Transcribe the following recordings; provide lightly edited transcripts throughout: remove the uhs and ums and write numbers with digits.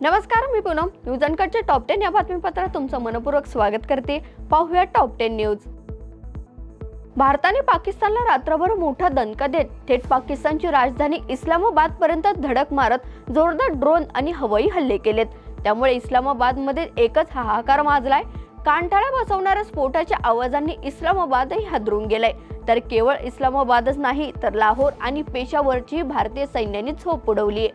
नमस्कार, मी Poonam. News अनकटच्या top 10 या बातमीपत्रात तुमचं मनपूर्वक स्वागत करते. पाहूया टॉप 10 न्यूज. भारताने पाकिस्तानला रात्रभर मोठा दणका देत थेट पाकिस्तानची राजधानी इस्लामाबाद पर्यंत धडक मारत जोरदार ड्रोन आणि हवाई हल्ले केलेत. त्यामुळे इस्लामाबादमध्ये एकच हाहाकार माजलाय. कानठाळा बसवणाऱ्या स्फोटाच्या आवाजांनी इस्लामाबादही हादरून गेलंय. तर केवळ इस्लामाबादच नाही तर लाहोर आणि पेशावरची भारतीय सैन्याने झोप उडवली.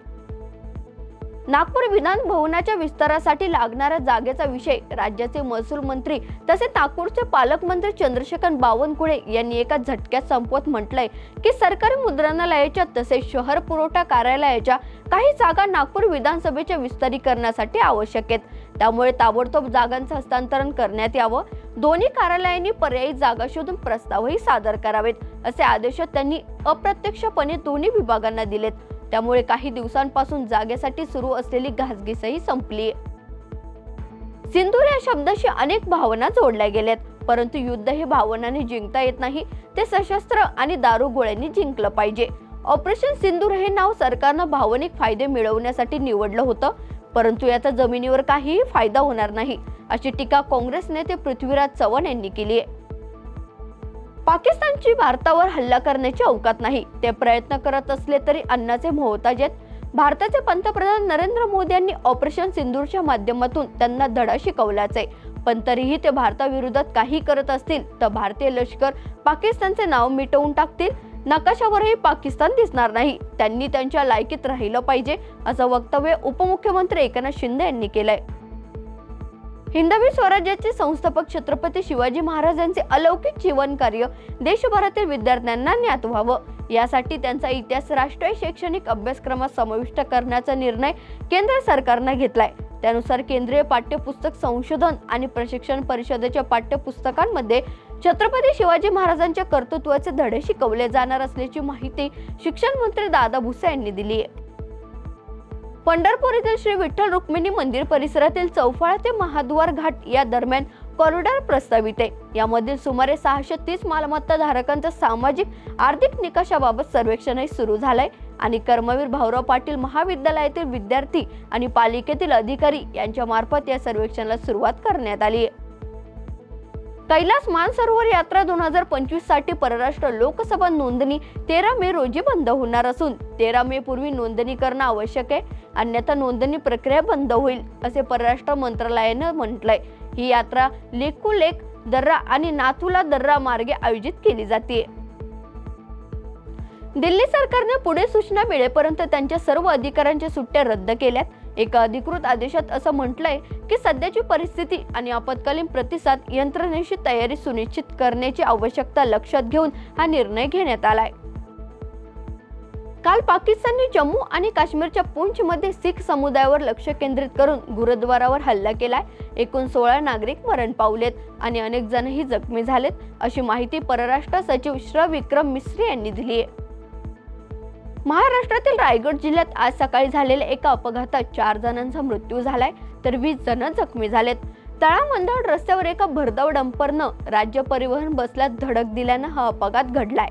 नागपूर विधान भवनाच्या विस्तारासाठी लागणाऱ्या जागेचा विषय राज्याचे महसूल मंत्री तसेच नागपूरचे पालकमंत्री चंद्रशेखर बावनकुळे यांनी एका झटक्यात संपवत म्हटलंय की सरकारी मुद्रणालयाच्या तसेच शहर पुरवठा कार्यालयाच्या काही जागा नागपूर विधानसभेच्या विस्तारीकरणासाठी आवश्यक आहेत. त्यामुळे ताबडतोब जागांचं हस्तांतरण करण्यात यावं. दोन्ही कार्यालयांनी पर्यायी जागा शोधून प्रस्तावही सादर करावेत असे आदेश त्यांनी अप्रत्यक्षपणे दोन्ही विभागांना दिलेत. त्यामुळे काही दिवसांपासून जागेसाठी सुरू असलेली घासघीसही संपली. सिंदूर या शब्दाशी अनेक भावना जोडल्या गेल्यात, परंतु युद्ध हे भावनांनी जिंकता येत नाही, ते सशस्त्र आणि दारुगोळ्यांनी जिंकलं पाहिजे. ऑपरेशन सिंदूर हे नाव सरकारनं भावनिक फायदे मिळवण्यासाठी निवडलं होतं, परंतु याचा जमिनीवर काहीही फायदा होणार नाही अशी टीका काँग्रेस नेते पृथ्वीराज चव्हाण यांनी केली आहे. पाकिस्तानची भारतावर हल्ला करण्याची अवकात नाही. ते प्रयत्न करत असले तरी अन्नाचे मोहताज आहेत. भारताचे पंतप्रधान नरेंद्र मोदी यांनी ऑपरेशन सिंदूरच्या माध्यमातून त्यांना धडा शिकवलाच आहे. पण तरीही ते भारताविरोधात काही करत असतील तर भारतीय लष्कर पाकिस्तानचे नाव मिटवून टाकतील. नकाशावरही पाकिस्तान दिसणार नाही. त्यांनी त्यांच्या लायकीत राहिलं पाहिजे असं वक्तव्य उपमुख्यमंत्री एकनाथ शिंदे यांनी केलंय. हिंदवी स्वराज्याचे संस्थापक छत्रपती शिवाजी महाराज यांचे अलौकिक जीवन कार्य देशभरातील विद्यार्थ्यांना ज्ञात व्हावं, यासाठी त्यांचा इतिहास राष्ट्रीय शैक्षणिक अभ्यासक्रमात समाविष्ट करण्याचा निर्णय केंद्र सरकारने घेतलाय. त्यानुसार केंद्रीय पाठ्यपुस्तक संशोधन आणि प्रशिक्षण परिषदेच्या पाठ्यपुस्तकांमध्ये छत्रपती शिवाजी महाराजांच्या कर्तृत्वाचे धडे शिकवले जाणार असल्याची माहिती शिक्षण मंत्री दादा भुसे यांनी दिली आहे. पंढरपूर येथील श्री विठ्ठल रुक्मिणी मंदिर परिसरातील चौफाळा ते महाद्वार घाट या दरम्यान कॉरिडॉर प्रस्तावित आहे. यामधील सुमारे 630 मालमत्ता धारकांच्या सामाजिक आर्थिक निकषाबाबत सर्वेक्षणही सुरू झालंय आणि कर्मवीर भाऊराव पाटील महाविद्यालयातील विद्यार्थी आणि पालिकेतील अधिकारी यांच्या मार्फत या सर्वेक्षणाला सुरुवात करण्यात आली आहे. कैलास मानसरोवर यात्रा 2025 साठी परराष्ट्र लोकसभा नोंदणी 13 मे रोजी बंद होणार असून 13 मे पूर्वी नोंदणी करणं आवश्यक आहे, अन्यथा नोंदणी प्रक्रिया बंद होईल असे परराष्ट्र मंत्रालयाने म्हटलंय. ही यात्रा लेकू लेक दर्रा आणि नाथुला दर्रा मार्गे आयोजित केली जाते. दिल्ली सरकारने पुढे सूचना मिळेपर्यंत त्यांच्या सर्व अधिकाऱ्यांच्या सुट्ट्या रद्द केल्यात. एका अधिकृत आदेशात असं म्हटलंय की सध्याची परिस्थिती आणि आपत्कालीन प्रतिसाद यंत्रणेची तयारी सुनिश्चित करण्याची आवश्यकता लक्षात घेऊन हा निर्णय घेण्यात आलाय. काल पाकिस्तानने जम्मू आणि काश्मीरच्या पूंछमध्ये शीख समुदायावर लक्ष केंद्रित करून गुरुद्वारावर हल्ला केलाय. एकूण 16 नागरिक मरण पावलेत आणि अनेक जणही जखमी झालेत अशी माहिती परराष्ट्र सचिव श्री विक्रम मिस्री यांनी दिली आहे. महाराष्ट्रातील रायगड जिल्ह्यात आज सकाळी झालेल्या एका अपघातात 4 जणांचा मृत्यू झालाय तर 20 जण जखमी झालेत. तळा-मंदळ रस्त्यावर एका भरधाव डंपरनं राज्य परिवहन बसला धडक दिल्यानं हा अपघात घडलाय.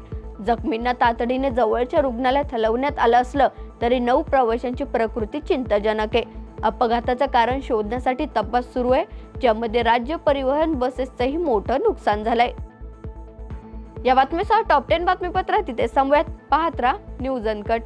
जखमींना तातडीने जवळच्या रुग्णालयात हलवण्यात आलं असलं तरी 9 प्रवाशांची प्रकृती चिंताजनक आहे. अपघाताचं कारण शोधण्यासाठी तपास सुरू आहे, ज्यामध्ये राज्य परिवहन बसेसचंही मोठं नुकसान झालंय. या बातमीसह टॉप 10 बातमीपत्रात तिथे संवाद पाहत राहा न्यूज अनकट.